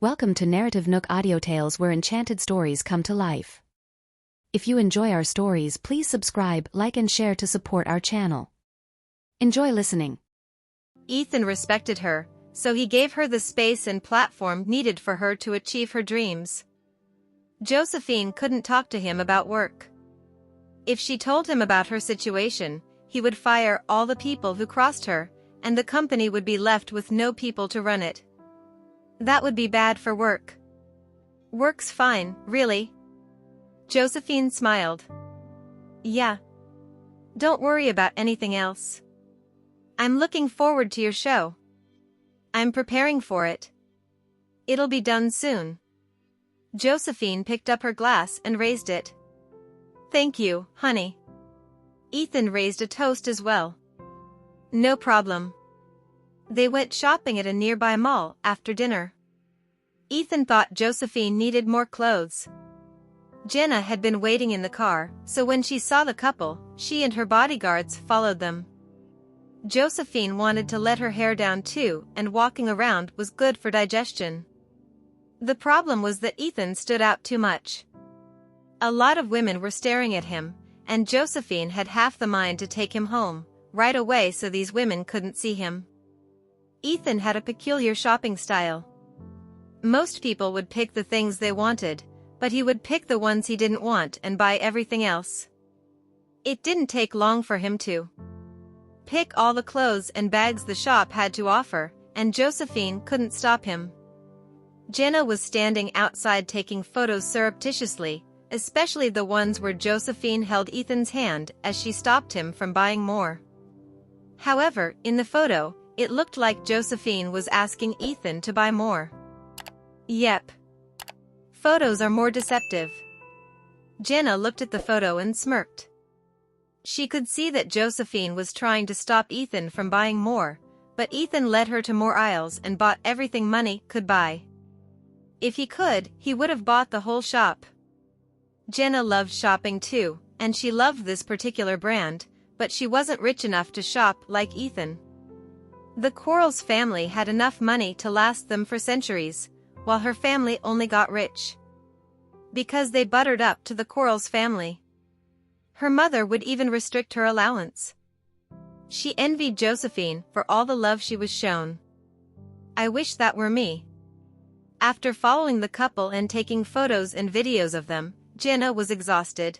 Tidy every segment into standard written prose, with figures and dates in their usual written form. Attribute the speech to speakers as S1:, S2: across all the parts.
S1: Welcome to NarrativeNook audio tales where enchanted stories come to life. If you enjoy our stories, please subscribe, like and share to support our channel. Enjoy listening.
S2: Ethan respected her, so he gave her the space and platform needed for her to achieve her dreams. Josephine couldn't talk to him about work. If she told him about her situation, he would fire all the people who crossed her, and the company would be left with no people to run it. That would be bad for work. Work's fine, really. Josephine smiled. Yeah. Don't worry about anything else. I'm looking forward to your show. I'm preparing for it. It'll be done soon. Josephine picked up her glass and raised it. Thank you, honey. Ethan raised a toast as well. No problem. They went shopping at a nearby mall after dinner. Ethan thought Josephine needed more clothes. Jenna had been waiting in the car, so when she saw the couple, she and her bodyguards followed them. Josephine wanted to let her hair down too, and walking around was good for digestion. The problem was that Ethan stood out too much. A lot of women were staring at him, and Josephine had half the mind to take him home right away so these women couldn't see him. Ethan had a peculiar shopping style. Most people would pick the things they wanted, but he would pick the ones he didn't want and buy everything else. It didn't take long for him to pick all the clothes and bags the shop had to offer, and Josephine couldn't stop him. Jenna was standing outside taking photos surreptitiously, especially the ones where Josephine held Ethan's hand as she stopped him from buying more. However, in the photo, it looked like Josephine was asking Ethan to buy more. Yep. Photos are more deceptive. Jenna looked at the photo and smirked. She could see that Josephine was trying to stop Ethan from buying more, but Ethan led her to more aisles and bought everything money could buy. If he could, he would have bought the whole shop. Jenna loved shopping too, and she loved this particular brand, but she wasn't rich enough to shop like Ethan. The Quarles family had enough money to last them for centuries, while her family only got rich because they buttered up to the Quarles family. Her mother would even restrict her allowance. She envied Josephine for all the love she was shown. I wish that were me. After following the couple and taking photos and videos of them, Jenna was exhausted.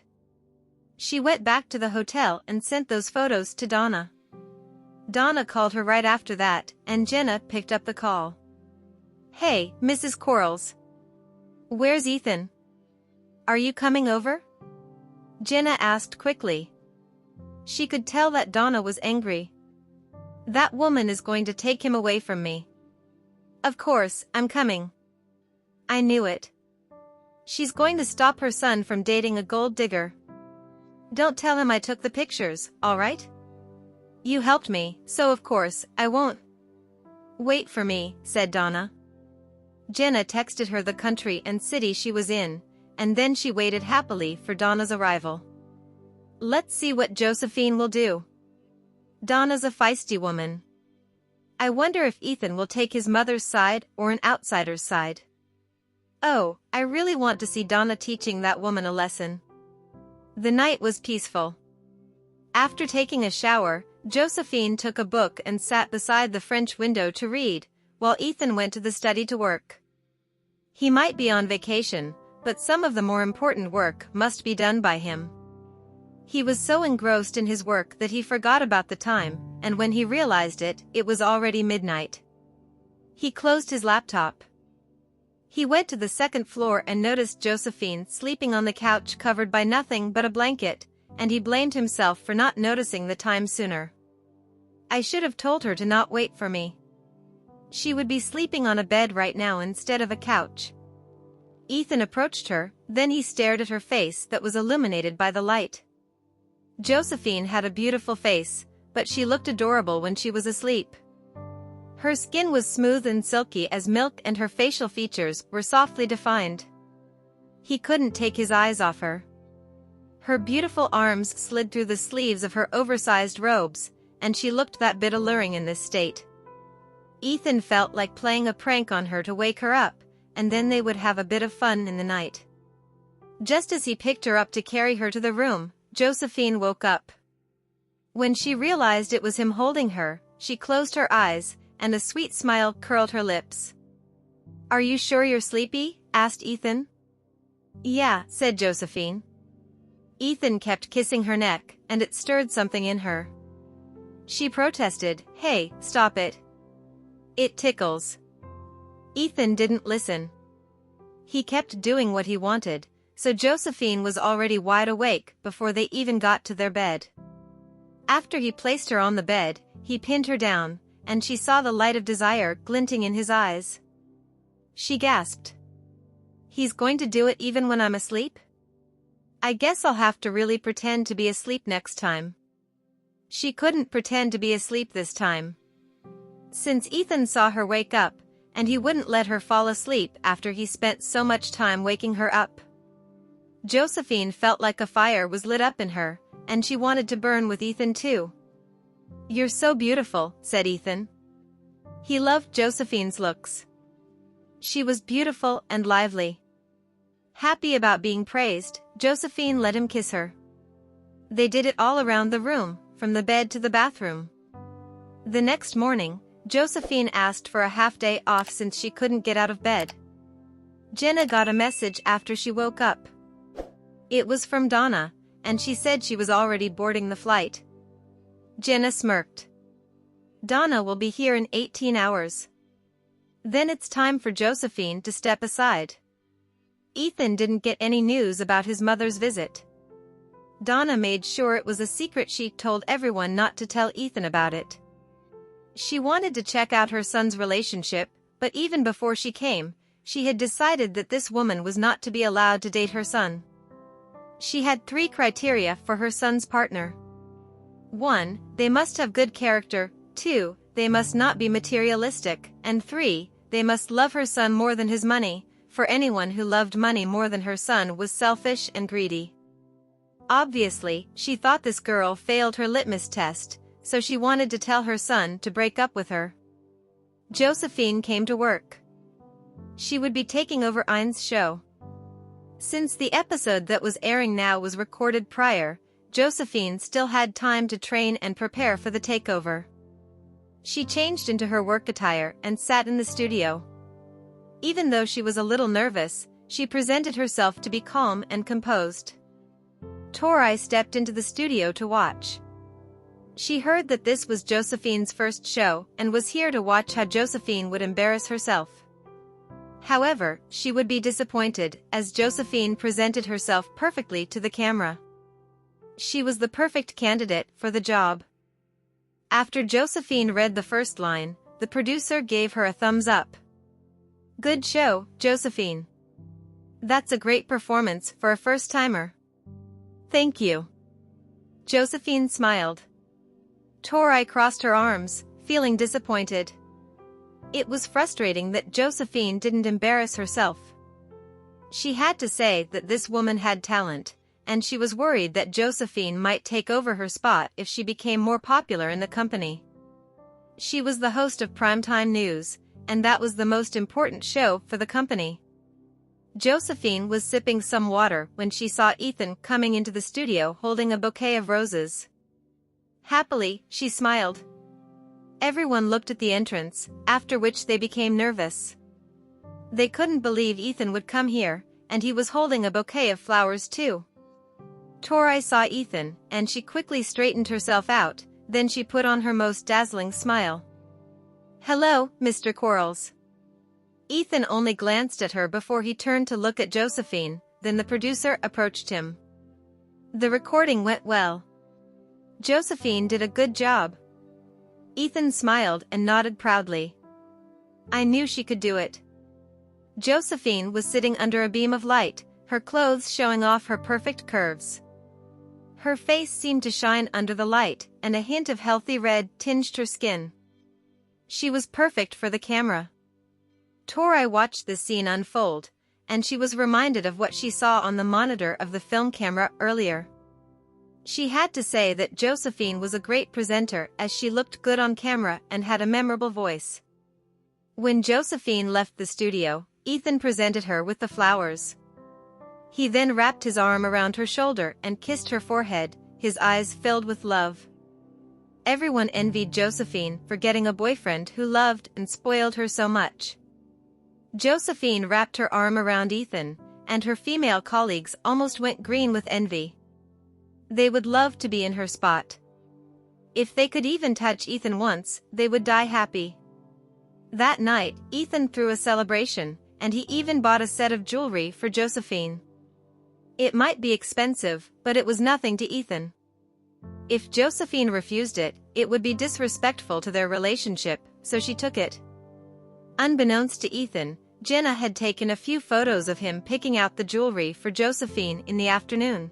S2: She went back to the hotel and sent those photos to Donna. Donna called her right after that, and Jenna picked up the call. Hey, Mrs. Quarles. Where's Ethan? Are you coming over? Jenna asked quickly. She could tell that Donna was angry. That woman is going to take him away from me. Of course, I'm coming. I knew it. She's going to stop her son from dating a gold digger. Don't tell him I took the pictures, all right? You helped me, so of course, I won't. Wait for me, said Donna. Jenna texted her the country and city she was in, and then she waited happily for Donna's arrival. Let's see what Josephine will do. Donna's a feisty woman. I wonder if Ethan will take his mother's side or an outsider's side. Oh, I really want to see Donna teaching that woman a lesson. The night was peaceful. After taking a shower, Josephine took a book and sat beside the French window to read, while Ethan went to the study to work. He might be on vacation, but some of the more important work must be done by him. He was so engrossed in his work that he forgot about the time, and when he realized it, it was already midnight. He closed his laptop. He went to the second floor and noticed Josephine sleeping on the couch covered by nothing but a blanket, and he blamed himself for not noticing the time sooner. I should have told her to not wait for me. She would be sleeping on a bed right now instead of a couch. Ethan approached her, then he stared at her face that was illuminated by the light. Josephine had a beautiful face, but she looked adorable when she was asleep. Her skin was smooth and silky as milk and her facial features were softly defined. He couldn't take his eyes off her. Her beautiful arms slid through the sleeves of her oversized robes, and she looked that bit alluring in this state. Ethan felt like playing a prank on her to wake her up, and then they would have a bit of fun in the night. Just as he picked her up to carry her to the room, Josephine woke up. When she realized it was him holding her, she closed her eyes, and a sweet smile curled her lips. "Are you sure you're sleepy?" asked Ethan. "Yeah," said Josephine. Ethan kept kissing her neck, and it stirred something in her. She protested, "Hey, stop it. It tickles." Ethan didn't listen. He kept doing what he wanted, so Josephine was already wide awake before they even got to their bed. After he placed her on the bed, he pinned her down, and she saw the light of desire glinting in his eyes. She gasped. "He's going to do it even when I'm asleep? I guess I'll have to really pretend to be asleep next time." She couldn't pretend to be asleep this time. Since Ethan saw her wake up, and he wouldn't let her fall asleep after he spent so much time waking her up. Josephine felt like a fire was lit up in her, and she wanted to burn with Ethan too. "You're so beautiful," said Ethan. He loved Josephine's looks. She was beautiful and lively. Happy about being praised, Josephine let him kiss her. They did it all around the room, from the bed to the bathroom. The next morning, Josephine asked for a half-day off since she couldn't get out of bed. Jenna got a message after she woke up. It was from Donna, and she said she was already boarding the flight. Jenna smirked. "Donna will be here in 18 hours. Then it's time for Josephine to step aside." Ethan didn't get any news about his mother's visit. Donna made sure it was a secret. She told everyone not to tell Ethan about it. She wanted to check out her son's relationship, but even before she came, she had decided that this woman was not to be allowed to date her son. She had 3 criteria for her son's partner. 1. They must have good character, 2. They must not be materialistic, and 3. They must love her son more than his money, for anyone who loved money more than her son was selfish and greedy. Obviously, she thought this girl failed her litmus test, so she wanted to tell her son to break up with her. Josephine came to work. She would be taking over Ein's show. Since the episode that was airing now was recorded prior, Josephine still had time to train and prepare for the takeover. She changed into her work attire and sat in the studio. Even though she was a little nervous, she presented herself to be calm and composed. Tori stepped into the studio to watch. She heard that this was Josephine's first show and was here to watch how Josephine would embarrass herself. However, she would be disappointed, as Josephine presented herself perfectly to the camera. She was the perfect candidate for the job. After Josephine read the first line, the producer gave her a thumbs up. "Good show, Josephine. That's a great performance for a first-timer." "Thank you." Josephine smiled. Tori crossed her arms, feeling disappointed. It was frustrating that Josephine didn't embarrass herself. She had to say that this woman had talent, and she was worried that Josephine might take over her spot if she became more popular in the company. She was the host of primetime news, and that was the most important show for the company. Josephine was sipping some water when she saw Ethan coming into the studio holding a bouquet of roses. Happily, she smiled. Everyone looked at the entrance, after which they became nervous. They couldn't believe Ethan would come here, and he was holding a bouquet of flowers too. Tori saw Ethan, and she quickly straightened herself out, then she put on her most dazzling smile. "Hello, Mr. Quarles." Ethan only glanced at her before he turned to look at Josephine, then the producer approached him. "The recording went well. Josephine did a good job." Ethan smiled and nodded proudly. "I knew she could do it." Josephine was sitting under a beam of light, her clothes showing off her perfect curves. Her face seemed to shine under the light, and a hint of healthy red tinged her skin. She was perfect for the camera. Tori watched this scene unfold, and she was reminded of what she saw on the monitor of the film camera earlier. She had to say that Josephine was a great presenter, as she looked good on camera and had a memorable voice. When Josephine left the studio, Ethan presented her with the flowers. He then wrapped his arm around her shoulder and kissed her forehead, his eyes filled with love. Everyone envied Josephine for getting a boyfriend who loved and spoiled her so much. Josephine wrapped her arm around Ethan, and her female colleagues almost went green with envy. They would love to be in her spot. If they could even touch Ethan once, they would die happy. That night, Ethan threw a celebration, and he even bought a set of jewelry for Josephine. It might be expensive, but it was nothing to Ethan. If Josephine refused it, it would be disrespectful to their relationship, so she took it. Unbeknownst to Ethan, Jenna had taken a few photos of him picking out the jewelry for Josephine in the afternoon.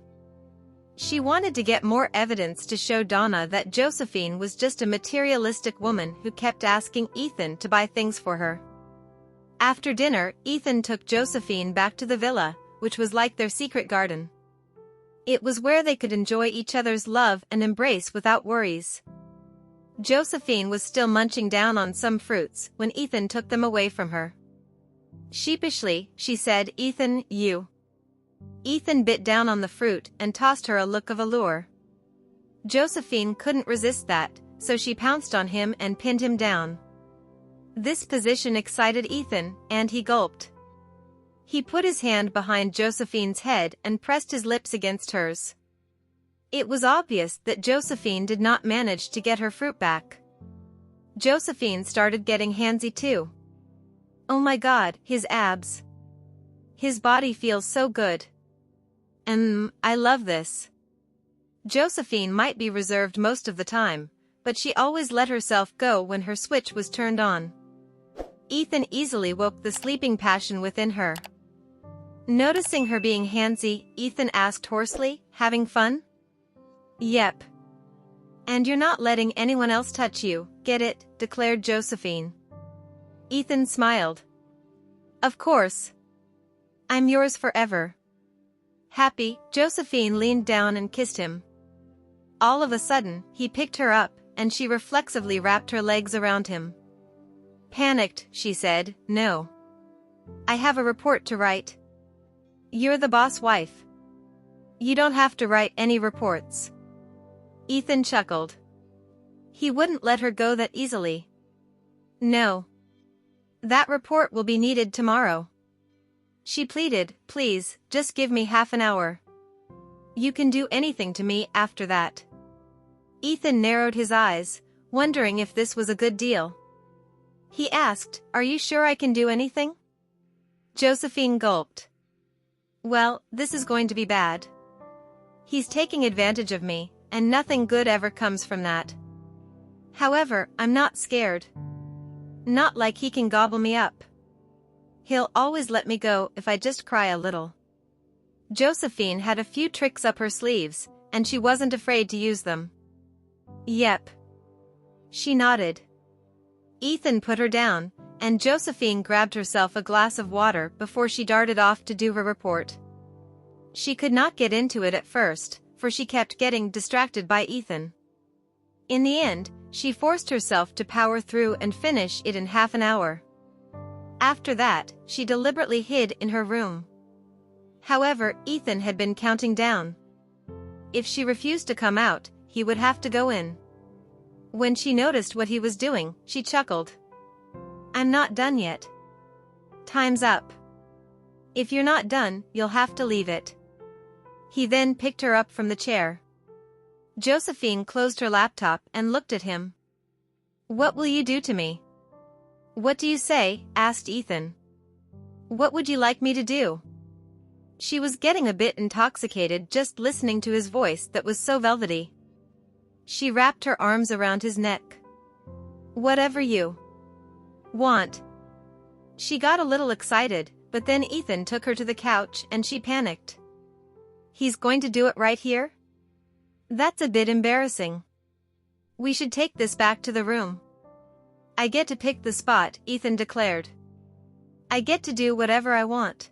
S2: She wanted to get more evidence to show Donna that Josephine was just a materialistic woman who kept asking Ethan to buy things for her. After dinner, Ethan took Josephine back to the villa, which was like their secret garden. It was where they could enjoy each other's love and embrace without worries. Josephine was still munching down on some fruits when Ethan took them away from her. Sheepishly, she said, "Ethan, you." Ethan bit down on the fruit and tossed her a look of allure. Josephine couldn't resist that, so she pounced on him and pinned him down. This position excited Ethan, and he gulped. He put his hand behind Josephine's head and pressed his lips against hers. It was obvious that Josephine did not manage to get her fruit back. Josephine started getting handsy too. Oh my God, his abs. His body feels so good. I love this. Josephine might be reserved most of the time, but she always let herself go when her switch was turned on. Ethan easily woke the sleeping passion within her. Noticing her being handsy, Ethan asked hoarsely, "Having fun?" "Yep." "And you're not letting anyone else touch you, get it?" declared Josephine. Ethan smiled. "Of course. I'm yours forever." Happy, Josephine leaned down and kissed him. All of a sudden, he picked her up, and she reflexively wrapped her legs around him. Panicked, she said, "No. I have a report to write." "You're the boss wife. You don't have to write any reports." Ethan chuckled. He wouldn't let her go that easily. "No. That report will be needed tomorrow." She pleaded, "Please, just give me half an hour. You can do anything to me after that." Ethan narrowed his eyes, wondering if this was a good deal. He asked, "Are you sure I can do anything?" Josephine gulped. "Well, this is going to be bad. He's taking advantage of me, and nothing good ever comes from that. However, I'm not scared. Not like he can gobble me up. He'll always let me go if I just cry a little." Josephine had a few tricks up her sleeves, and she wasn't afraid to use them. "Yep." She nodded. Ethan put her down, and Josephine grabbed herself a glass of water before she darted off to do her report. She could not get into it at first, for she kept getting distracted by Ethan. In the end, she forced herself to power through and finish it in half an hour. After that, she deliberately hid in her room. However, Ethan had been counting down. If she refused to come out, he would have to go in. When she noticed what he was doing, she chuckled. "I'm not done yet. Time's up. If you're not done, you'll have to leave it." He then picked her up from the chair. Josephine closed her laptop and looked at him. "What will you do to me?" "What do you say?" asked Ethan. "What would you like me to do?" She was getting a bit intoxicated just listening to his voice that was so velvety. She wrapped her arms around his neck. "Whatever you want." She got a little excited, but then Ethan took her to the couch and she panicked. "He's going to do it right here? That's a bit embarrassing. We should take this back to the room." "I get to pick the spot," Ethan declared. "I get to do whatever I want."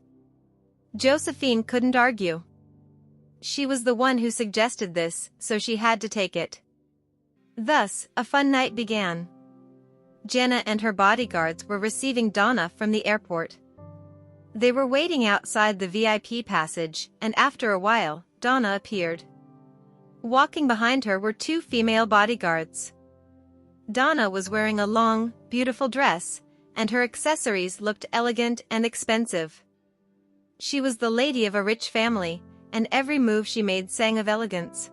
S2: Josephine couldn't argue. She was the one who suggested this, so she had to take it. Thus, a fun night began. Jenna and her bodyguards were receiving Donna from the airport. They were waiting outside the VIP passage, and after a while, Donna appeared. Walking behind her were two female bodyguards. Donna was wearing a long, beautiful dress, and her accessories looked elegant and expensive. She was the lady of a rich family, and every move she made sang of elegance.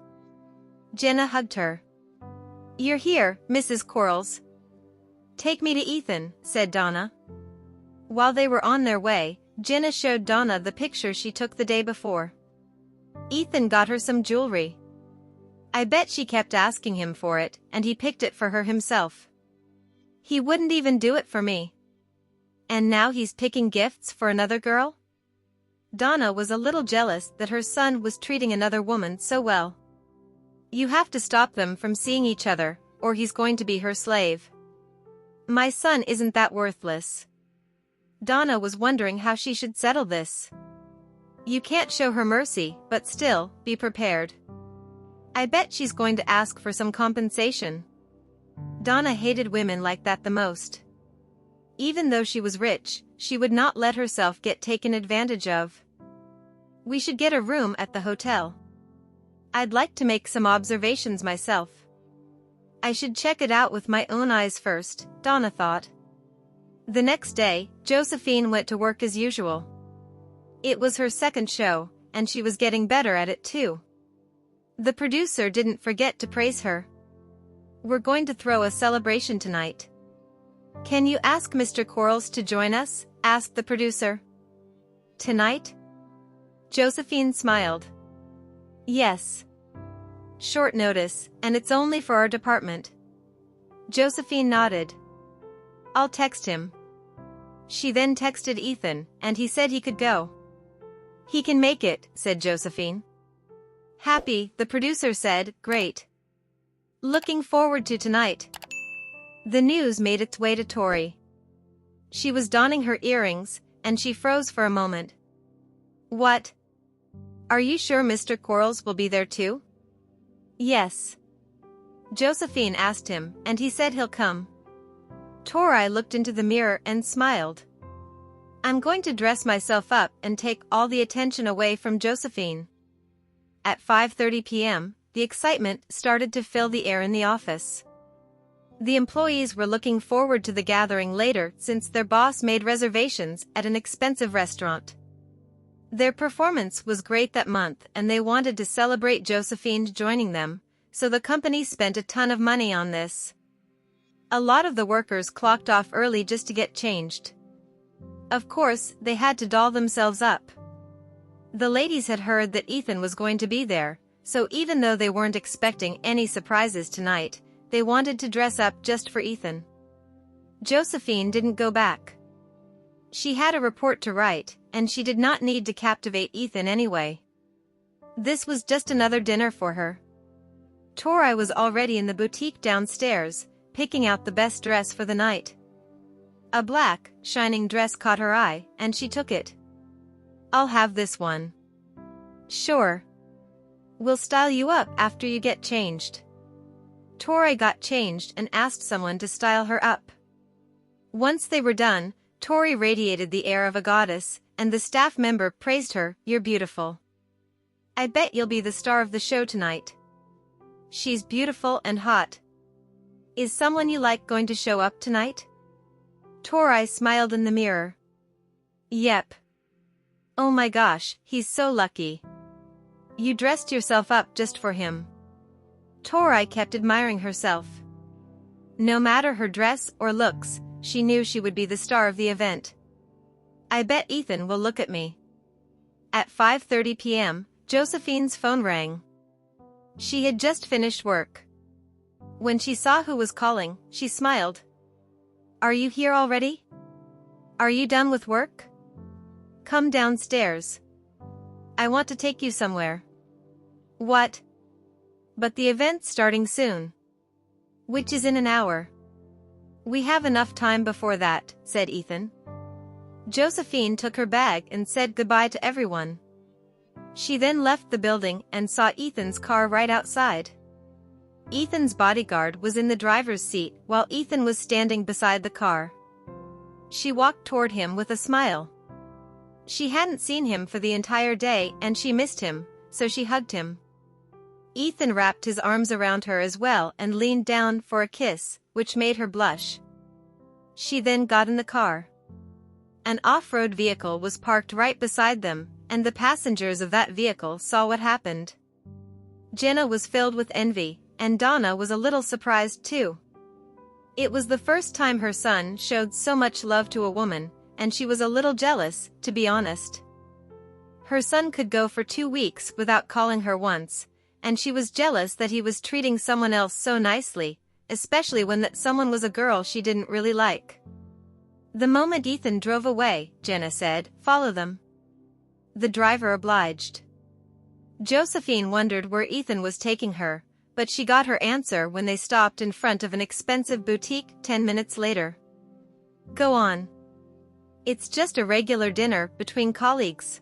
S2: Jenna hugged her. "You're here, Mrs. Quarles." "Take me to Ethan," said Donna. While they were on their way, Jenna showed Donna the picture she took the day before. Ethan got her some jewelry. I bet she kept asking him for it, and he picked it for her himself. He wouldn't even do it for me. And now he's picking gifts for another girl? Donna was a little jealous that her son was treating another woman so well. You have to stop them from seeing each other, or he's going to be her slave. My son isn't that worthless. Donna was wondering how she should settle this. You can't show her mercy, but still, be prepared. I bet she's going to ask for some compensation. Donna hated women like that the most. Even though she was rich, she would not let herself get taken advantage of. We should get a room at the hotel. I'd like to make some observations myself. I should check it out with my own eyes first, Donna thought. The next day, Josephine went to work as usual. It was her second show, and she was getting better at it too. The producer didn't forget to praise her. We're going to throw a celebration tonight. Can you ask Mr. Quarles to join us? Asked the producer. Tonight? Josephine smiled. Yes. Short notice, and it's only for our department. Josephine nodded. I'll text him. She then texted Ethan, and he said he could go. He can make it, said Josephine. Happy, the producer said, great. Looking forward to tonight. The news made its way to Tori. She was donning her earrings, and she froze for a moment. What? Are you sure Mr. Quarles will be there too? Yes. Josephine asked him, and he said he'll come. Tori looked into the mirror and smiled. I'm going to dress myself up and take all the attention away from Josephine. At 5:30 p.m., the excitement started to fill the air in the office. The employees were looking forward to the gathering later since their boss made reservations at an expensive restaurant. Their performance was great that month and they wanted to celebrate Josephine joining them, so the company spent a ton of money on this. A lot of the workers clocked off early just to get changed. Of course, they had to doll themselves up. The ladies had heard that Ethan was going to be there, so even though they weren't expecting any surprises tonight, they wanted to dress up just for Ethan. Josephine didn't go back. She had a report to write, and she did not need to captivate Ethan anyway. This was just another dinner for her. Tori was already in the boutique downstairs, picking out the best dress for the night. A black, shining dress caught her eye, and she took it. I'll have this one. Sure. We'll style you up after you get changed. Tori got changed and asked someone to style her up. Once they were done, Tori radiated the air of a goddess, and the staff member praised her, "You're beautiful. I bet you'll be the star of the show tonight. She's beautiful and hot. Is someone you like going to show up tonight?" Tori smiled in the mirror. Yep. Oh my gosh, he's so lucky. You dressed yourself up just for him. Tori kept admiring herself. No matter her dress or looks, she knew she would be the star of the event. I bet Ethan will look at me. At 5:30 p.m., Josephine's phone rang. She had just finished work. When she saw who was calling, she smiled. Are you here already? Are you done with work? Come downstairs. I want to take you somewhere. What? But the event's starting soon. Which is in an hour. We have enough time before that, said Ethan. Josephine took her bag and said goodbye to everyone. She then left the building and saw Ethan's car right outside. Ethan's bodyguard was in the driver's seat while Ethan was standing beside the car. She walked toward him with a smile. She hadn't seen him for the entire day and she missed him, so she hugged him. Ethan wrapped his arms around her as well and leaned down for a kiss, which made her blush. She then got in the car. An off-road vehicle was parked right beside them, and the passengers of that vehicle saw what happened. Jenna was filled with envy, and Donna was a little surprised too. It was the first time her son showed so much love to a woman, and she was a little jealous, to be honest. Her son could go for 2 weeks without calling her once, and she was jealous that he was treating someone else so nicely, especially when that someone was a girl she didn't really like. The moment Ethan drove away, Jenna said, "Follow them." The driver obliged. Josephine wondered where Ethan was taking her, but she got her answer when they stopped in front of an expensive boutique 10 minutes later. "Go on. It's just a regular dinner between colleagues.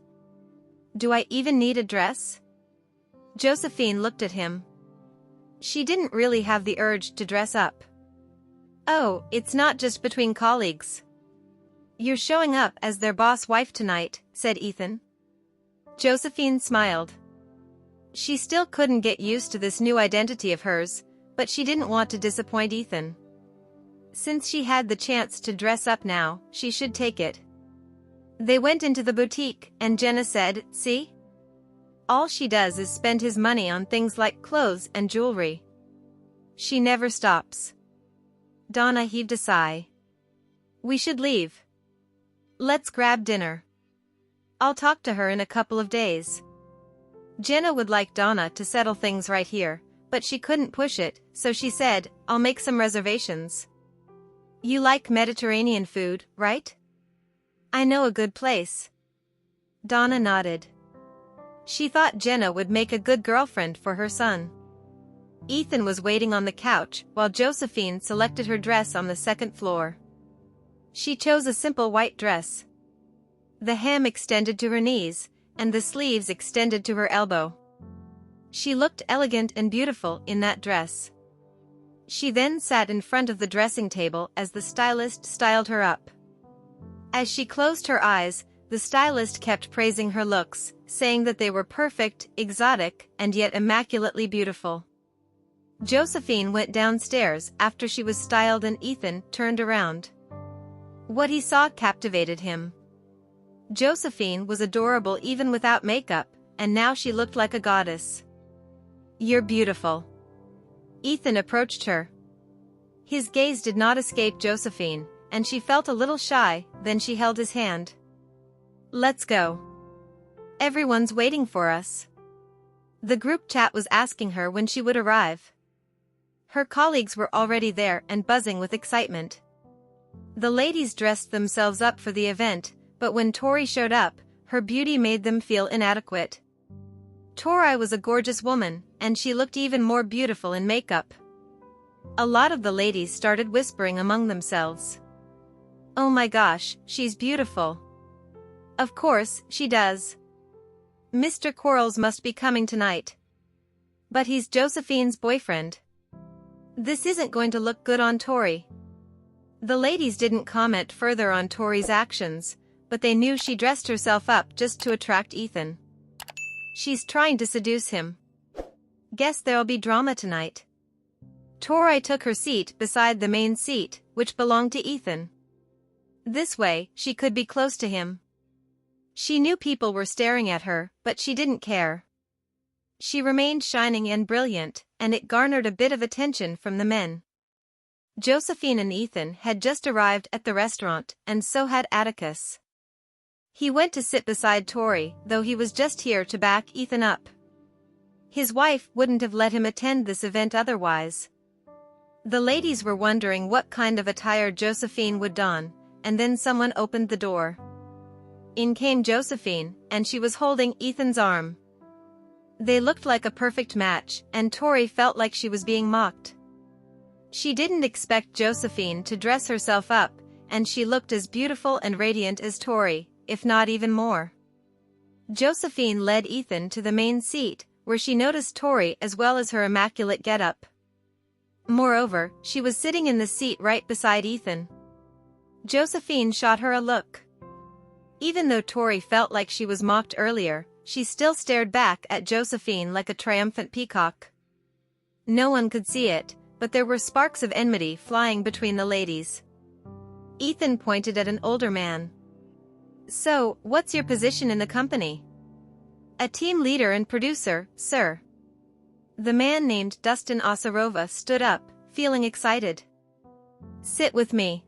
S2: Do I even need a dress?" Josephine looked at him. She didn't really have the urge to dress up. "Oh, it's not just between colleagues. You're showing up as their boss wife tonight," said Ethan. Josephine smiled. She still couldn't get used to this new identity of hers, but she didn't want to disappoint Ethan. Since she had the chance to dress up now, she should take it. They went into the boutique, and Jenna said, "See? All she does is spend his money on things like clothes and jewelry. She never stops." Donna heaved a sigh. "We should leave. Let's grab dinner. I'll talk to her in a couple of days." Jenna would like Donna to settle things right here, but she couldn't push it, so she said, "I'll make some reservations. You like Mediterranean food, right? I know a good place." Donna nodded. She thought Jenna would make a good girlfriend for her son. Ethan was waiting on the couch while Josephine selected her dress on the second floor. She chose a simple white dress. The hem extended to her knees, and the sleeves extended to her elbow. She looked elegant and beautiful in that dress. She then sat in front of the dressing table as the stylist styled her up. As she closed her eyes, the stylist kept praising her looks, saying that they were perfect, exotic, and yet immaculately beautiful. Josephine went downstairs after she was styled and Ethan turned around. What he saw captivated him. Josephine was adorable even without makeup, and now she looked like a goddess. "You're beautiful." Ethan approached her. His gaze did not escape Josephine, and she felt a little shy, then she held his hand. "Let's go. Everyone's waiting for us." The group chat was asking her when she would arrive. Her colleagues were already there and buzzing with excitement. The ladies dressed themselves up for the event, but when Tori showed up, her beauty made them feel inadequate. Tori was a gorgeous woman, and she looked even more beautiful in makeup. A lot of the ladies started whispering among themselves. "Oh my gosh, she's beautiful. Of course, she does. Mr. Quarles must be coming tonight. But he's Josephine's boyfriend. This isn't going to look good on Tori." The ladies didn't comment further on Tori's actions, but they knew she dressed herself up just to attract Ethan. She's trying to seduce him. Guess there'll be drama tonight. Tori took her seat beside the main seat, which belonged to Ethan. This way, she could be close to him. She knew people were staring at her, but she didn't care. She remained shining and brilliant, and it garnered a bit of attention from the men. Josephine and Ethan had just arrived at the restaurant, and so had Atticus. He went to sit beside Tori, though he was just here to back Ethan up. His wife wouldn't have let him attend this event otherwise. The ladies were wondering what kind of attire Josephine would don, and then someone opened the door. In came Josephine, and she was holding Ethan's arm. They looked like a perfect match, and Tori felt like she was being mocked. She didn't expect Josephine to dress herself up, and she looked as beautiful and radiant as Tori, if not even more. Josephine led Ethan to the main seat, where she noticed Tori as well as her immaculate getup. Moreover, she was sitting in the seat right beside Ethan. Josephine shot her a look. Even though Tori felt like she was mocked earlier, she still stared back at Josephine like a triumphant peacock. No one could see it, but there were sparks of enmity flying between the ladies. Ethan pointed at an older man. "So, what's your position in the company?" "A team leader and producer, sir." The man named Dustin Osirova stood up, feeling excited. "Sit with me.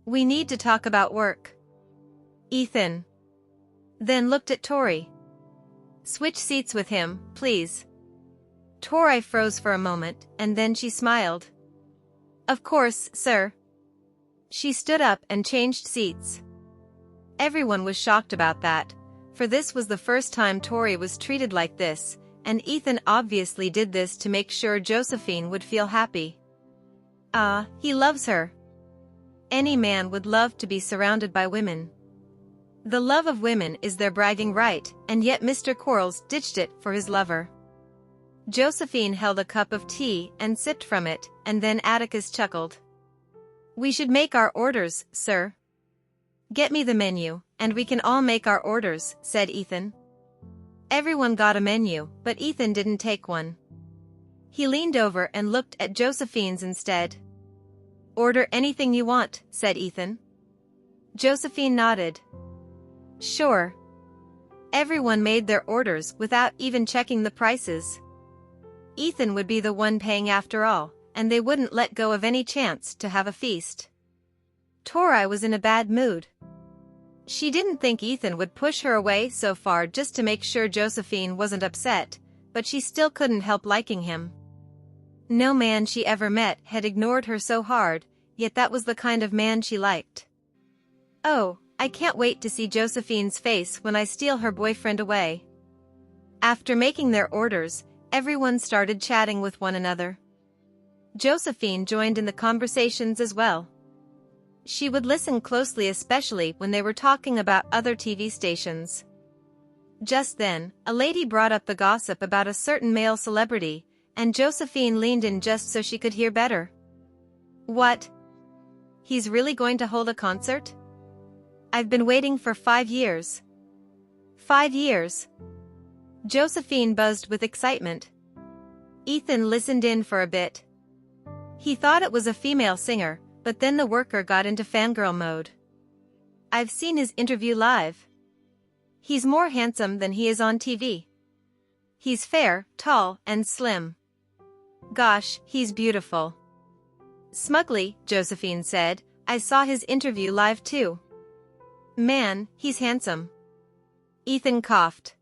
S2: We need to talk about work." Ethan then looked at Tori. "Switch seats with him, please." Tori froze for a moment, and then she smiled. "Of course, sir." She stood up and changed seats. Everyone was shocked about that, for this was the first time Tori was treated like this, and Ethan obviously did this to make sure Josephine would feel happy. He loves her. Any man would love to be surrounded by women. The love of women is their bragging right, and yet Mr. Quarles ditched it for his lover. Josephine held a cup of tea and sipped from it, and then Atticus chuckled. "We should make our orders, sir." "Get me the menu, and we can all make our orders," said Ethan. Everyone got a menu, but Ethan didn't take one. He leaned over and looked at Josephine's instead. "Order anything you want," said Ethan. Josephine nodded. "Sure." Everyone made their orders without even checking the prices. Ethan would be the one paying after all, and they wouldn't let go of any chance to have a feast. Tori was in a bad mood. She didn't think Ethan would push her away so far just to make sure Josephine wasn't upset, but she still couldn't help liking him. No man she ever met had ignored her so hard, yet that was the kind of man she liked. "Oh, I can't wait to see Josephine's face when I steal her boyfriend away." After making their orders, everyone started chatting with one another. Josephine joined in the conversations as well. She would listen closely, especially when they were talking about other TV stations. Just then, a lady brought up the gossip about a certain male celebrity, and Josephine leaned in just so she could hear better. "What? He's really going to hold a concert? I've been waiting for 5 years." 5 years? Josephine buzzed with excitement. Ethan listened in for a bit. He thought it was a female singer, but then the worker got into fangirl mode. "I've seen his interview live. He's more handsome than he is on TV. He's fair, tall, and slim. Gosh, he's beautiful." Smugly, Josephine said, "I saw his interview live too. Man, he's handsome." Ethan coughed.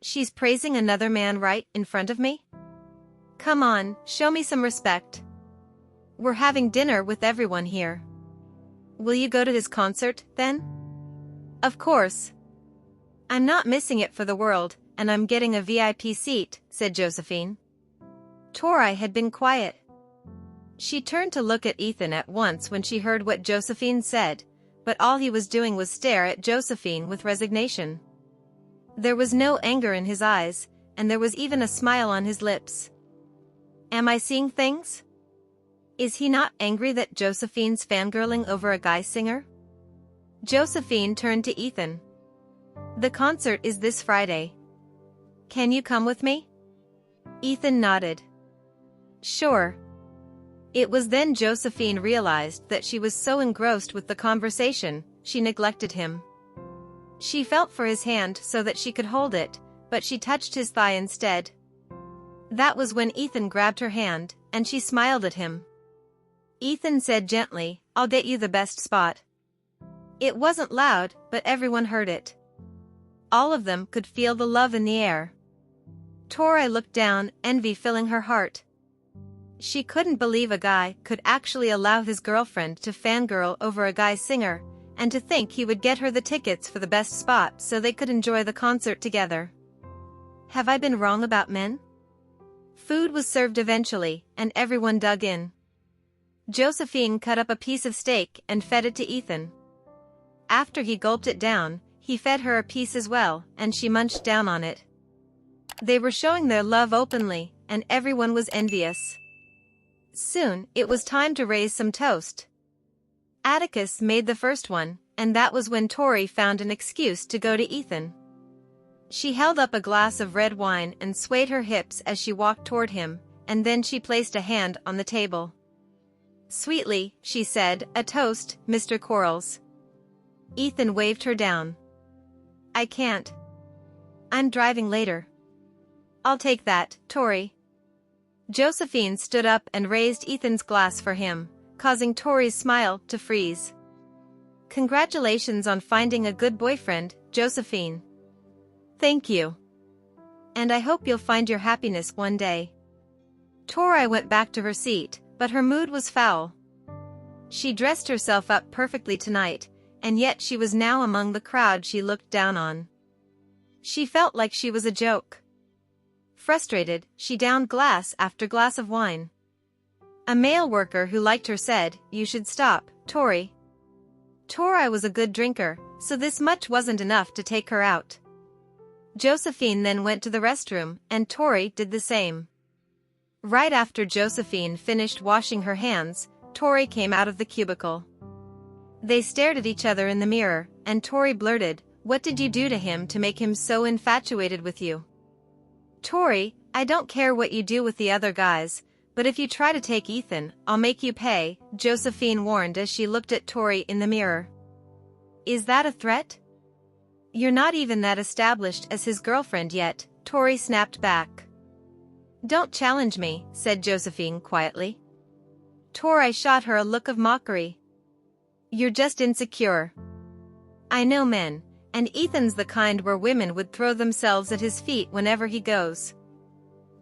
S2: "She's praising another man right in front of me? Come on, show me some respect. We're having dinner with everyone here. Will you go to his concert, then?" "Of course. I'm not missing it for the world, and I'm getting a VIP seat," said Josephine. Tori had been quiet. She turned to look at Ethan at once when she heard what Josephine said, but all he was doing was stare at Josephine with resignation. There was no anger in his eyes, and there was even a smile on his lips. Am I seeing things? Is he not angry that Josephine's fangirling over a guy singer? Josephine turned to Ethan. "The concert is this Friday. Can you come with me?" Ethan nodded. "Sure." It was then Josephine realized that she was so engrossed with the conversation, she neglected him. She felt for his hand so that she could hold it, but she touched his thigh instead. That was when Ethan grabbed her hand, and she smiled at him. Ethan said gently, "I'll get you the best spot." It wasn't loud, but everyone heard it. All of them could feel the love in the air. Tori looked down, envy filling her heart. She couldn't believe a guy could actually allow his girlfriend to fangirl over a guy singer, and to think he would get her the tickets for the best spot so they could enjoy the concert together. Have I been wrong about men? Food was served eventually, and everyone dug in. Josephine cut up a piece of steak and fed it to Ethan. After he gulped it down, he fed her a piece as well, and she munched down on it. They were showing their love openly, and everyone was envious. Soon, it was time to raise some toast. Atticus made the first one, and that was when Tori found an excuse to go to Ethan. She held up a glass of red wine and swayed her hips as she walked toward him, and then she placed a hand on the table. Sweetly, she said, "A toast, Mr. Quarles." Ethan waved her down. "I can't. I'm driving later." "I'll take that, Tori." Josephine stood up and raised Ethan's glass for him, causing Tori's smile to freeze. "Congratulations on finding a good boyfriend, Josephine." "Thank you. And I hope you'll find your happiness one day." Tori went back to her seat, but her mood was foul. She dressed herself up perfectly tonight, and yet she was now among the crowd she looked down on. She felt like she was a joke. Frustrated, she downed glass after glass of wine. A male worker who liked her said, "You should stop, Tori." Tori was a good drinker, so this much wasn't enough to take her out. Josephine then went to the restroom, and Tori did the same. Right after Josephine finished washing her hands, Tori came out of the cubicle. They stared at each other in the mirror, and Tori blurted, "What did you do to him to make him so infatuated with you?" "Tori, I don't care what you do with the other guys, but if you try to take Ethan, I'll make you pay," Josephine warned as she looked at Tori in the mirror. "Is that a threat? You're not even that established as his girlfriend yet," Tori snapped back. "Don't challenge me," said Josephine quietly. Tori shot her a look of mockery. "You're just insecure. I know men, and Ethan's the kind where women would throw themselves at his feet whenever he goes.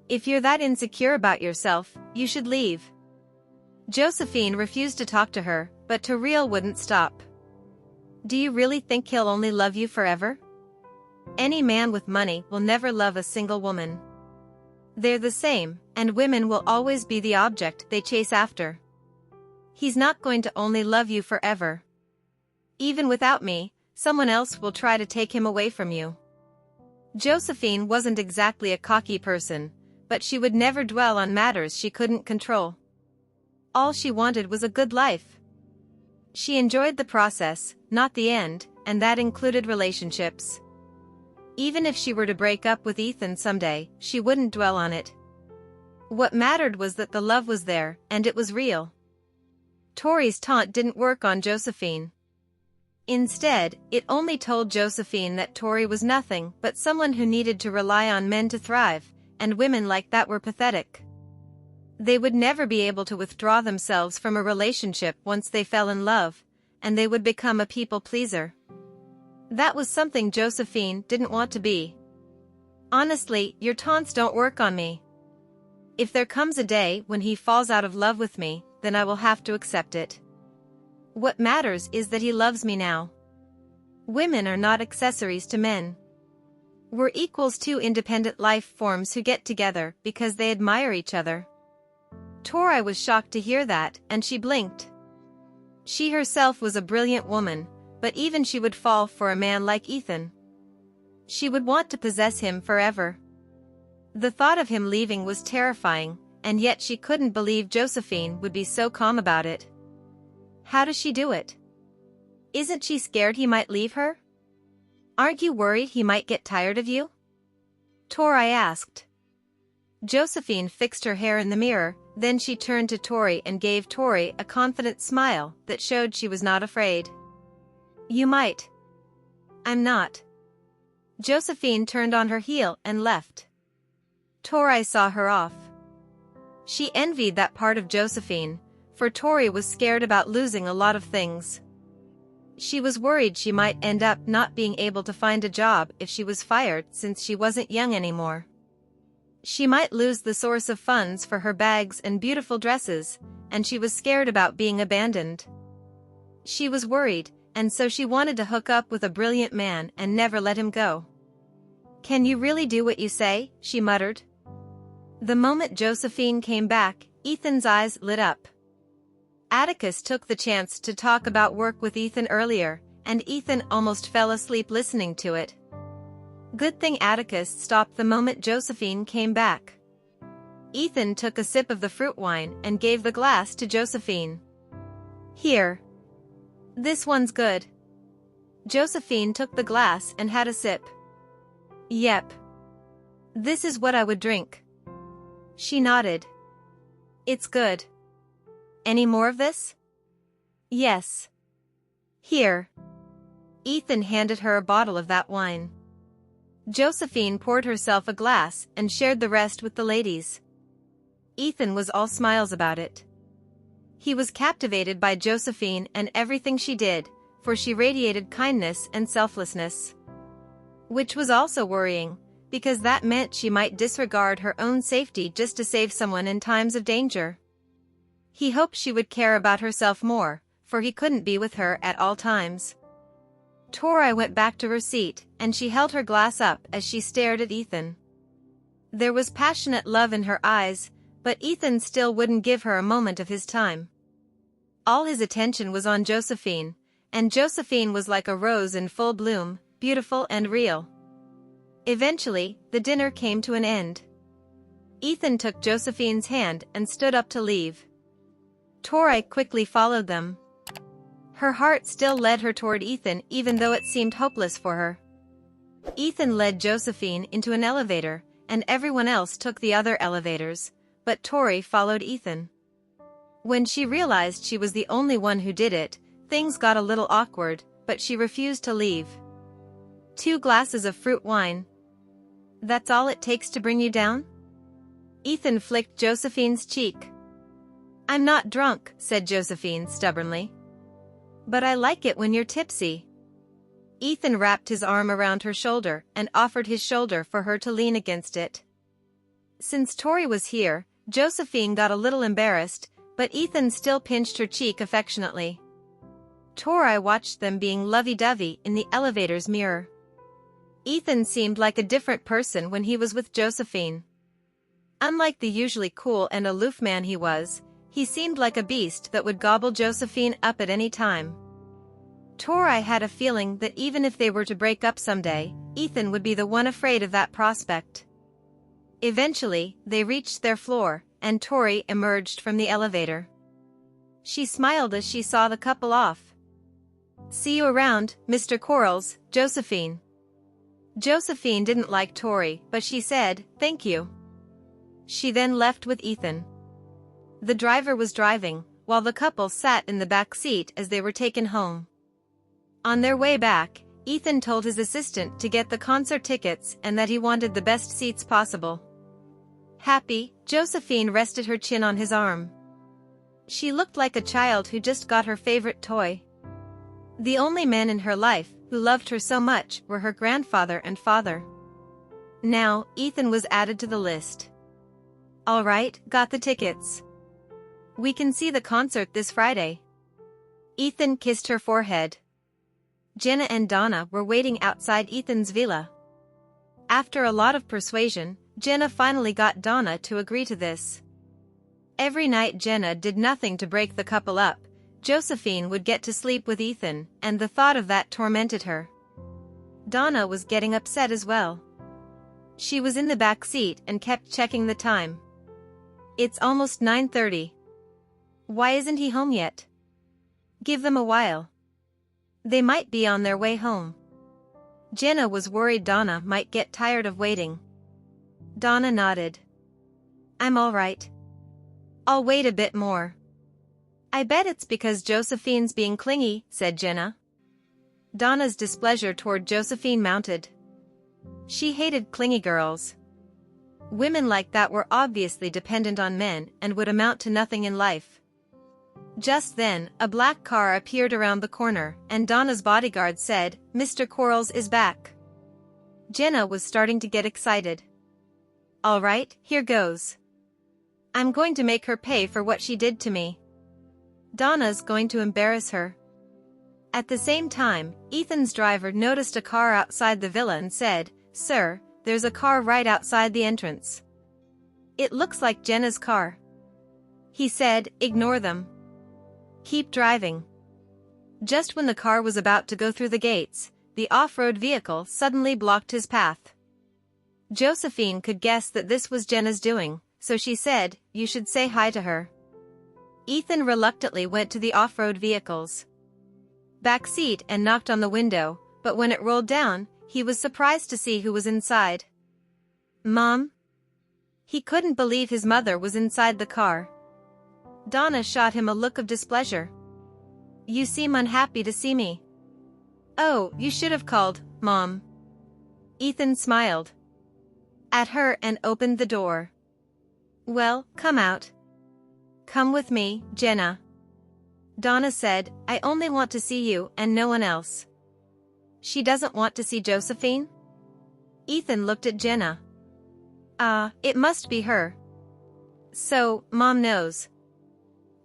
S2: If you're that insecure about yourself, you should leave." Josephine refused to talk to her, but Toriel wouldn't stop. "Do you really think he'll only love you forever? Any man with money will never love a single woman. They're the same, and women will always be the object they chase after. He's not going to only love you forever. Even without me, someone else will try to take him away from you." Josephine wasn't exactly a cocky person, but she would never dwell on matters she couldn't control. All she wanted was a good life. She enjoyed the process, not the end, and that included relationships. Even if she were to break up with Ethan someday, she wouldn't dwell on it. What mattered was that the love was there, and it was real. Tori's taunt didn't work on Josephine. Instead, it only told Josephine that Tori was nothing but someone who needed to rely on men to thrive, and women like that were pathetic. They would never be able to withdraw themselves from a relationship once they fell in love, and they would become a people pleaser. That was something Josephine didn't want to be. "Honestly, your taunts don't work on me. If there comes a day when he falls out of love with me, then I will have to accept it. What matters is that he loves me now. Women are not accessories to men. We're equals, two independent life forms who get together because they admire each other." Tori was shocked to hear that, and she blinked. She herself was a brilliant woman, but even she would fall for a man like Ethan. She would want to possess him forever. The thought of him leaving was terrifying, and yet she couldn't believe Josephine would be so calm about it. How does she do it? Isn't she scared he might leave her? "Aren't you worried he might get tired of you?" Tori asked. Josephine fixed her hair in the mirror, then she turned to Tori and gave Tori a confident smile that showed she was not afraid. "You might." "I'm not." Josephine turned on her heel and left. Tori saw her off. She envied that part of Josephine, for Tori was scared about losing a lot of things. She was worried she might end up not being able to find a job if she was fired since she wasn't young anymore. She might lose the source of funds for her bags and beautiful dresses, and she was scared about being abandoned. She was worried, and so she wanted to hook up with a brilliant man and never let him go. "Can you really do what you say?" she muttered. The moment Josephine came back, Ethan's eyes lit up. Atticus took the chance to talk about work with Ethan earlier, and Ethan almost fell asleep listening to it. Good thing Atticus stopped the moment Josephine came back. Ethan took a sip of the fruit wine and gave the glass to Josephine. "Here. This one's good." Josephine took the glass and had a sip. Yep. This is what I would drink. She nodded. It's good. Any more of this? Yes. Here. Ethan handed her a bottle of that wine. Josephine poured herself a glass and shared the rest with the ladies. Ethan was all smiles about it. He was captivated by Josephine and everything she did, for she radiated kindness and selflessness. Which was also worrying, because that meant she might disregard her own safety just to save someone in times of danger. He hoped she would care about herself more, for he couldn't be with her at all times. Tori went back to her seat, and she held her glass up as she stared at Ethan. There was passionate love in her eyes, but Ethan still wouldn't give her a moment of his time. All his attention was on Josephine, and Josephine was like a rose in full bloom, beautiful and real. Eventually, the dinner came to an end. Ethan took Josephine's hand and stood up to leave. Tori quickly followed them. Her heart still led her toward Ethan even though it seemed hopeless for her. Ethan led Josephine into an elevator, and everyone else took the other elevators, but Tori followed Ethan. When she realized she was the only one who did it, things got a little awkward, but she refused to leave. 2 glasses of fruit wine. That's all it takes to bring you down? Ethan flicked Josephine's cheek. I'm not drunk, said Josephine stubbornly. But I like it when you're tipsy. Ethan wrapped his arm around her shoulder and offered his shoulder for her to lean against it. Since Tori was here, Josephine got a little embarrassed, but Ethan still pinched her cheek affectionately. Tori watched them being lovey-dovey in the elevator's mirror. Ethan seemed like a different person when he was with Josephine. Unlike the usually cool and aloof man he was, he seemed like a beast that would gobble Josephine up at any time. Tori had a feeling that even if they were to break up someday, Ethan would be the one afraid of that prospect. Eventually, they reached their floor, and Tori emerged from the elevator. She smiled as she saw the couple off. See you around, Mr. Quarles, Josephine. Josephine didn't like Tori, but she said, thank you. She then left with Ethan. The driver was driving, while the couple sat in the back seat as they were taken home. On their way back, Ethan told his assistant to get the concert tickets and that he wanted the best seats possible. Happy, Josephine rested her chin on his arm. She looked like a child who just got her favorite toy. The only men in her life who loved her so much were her grandfather and father. Now, Ethan was added to the list. All right, got the tickets. We can see the concert this Friday. Ethan kissed her forehead. Jenna and Donna were waiting outside Ethan's villa. After a lot of persuasion, Jenna finally got Donna to agree to this. Every night Jenna did nothing to break the couple up. Josephine would get to sleep with Ethan, and the thought of that tormented her. Donna was getting upset as well. She was in the back seat and kept checking the time. It's almost 9:30. Why isn't he home yet? Give them a while. They might be on their way home. Jenna was worried Donna might get tired of waiting. Donna nodded. I'm all right. I'll wait a bit more. I bet it's because Josephine's being clingy, said Jenna. Donna's displeasure toward Josephine mounted. She hated clingy girls. Women like that were obviously dependent on men and would amount to nothing in life. Just then, a black car appeared around the corner, and Donna's bodyguard said, Mr. Quarles is back. Jenna was starting to get excited. All right, here goes. I'm going to make her pay for what she did to me. Donna's going to embarrass her. At the same time, Ethan's driver noticed a car outside the villa and said, Sir, there's a car right outside the entrance. It looks like Jenna's car. He said, ignore them. Keep driving. Just when the car was about to go through the gates, the off-road vehicle suddenly blocked his path. Josephine could guess that this was Jenna's doing, so she said, you should say hi to her. Ethan reluctantly went to the off-road vehicles. back seat and knocked on the window, but when it rolled down, he was surprised to see who was inside. "Mom?" He couldn't believe his mother was inside the car. Donna shot him a look of displeasure. "You seem unhappy to see me." "Oh, you should have called, Mom." Ethan smiled at her and opened the door. "Well, come out." "Come with me, Jenna." Donna said, "I only want to see you and no one else." "She doesn't want to see Josephine?" Ethan looked at Jenna. It must be her. So, Mom knows.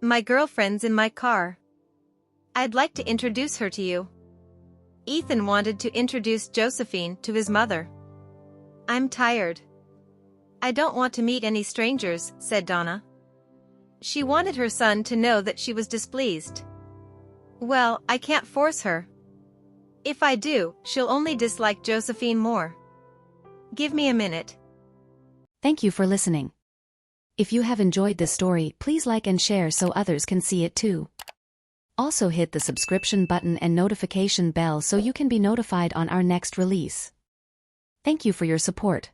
S2: My girlfriend's in my car. I'd like to introduce her to you." Ethan wanted to introduce Josephine to his mother. "I'm tired. I don't want to meet any strangers," said Donna. She wanted her son to know that she was displeased. "Well, I can't force her. If I do, she'll only dislike Josephine more. Give me a minute."
S1: Thank you for listening. If you have enjoyed this story, please like and share so others can see it too. Also hit the subscription button and notification bell so you can be notified on our next release. Thank you for your support.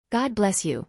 S1: God bless you.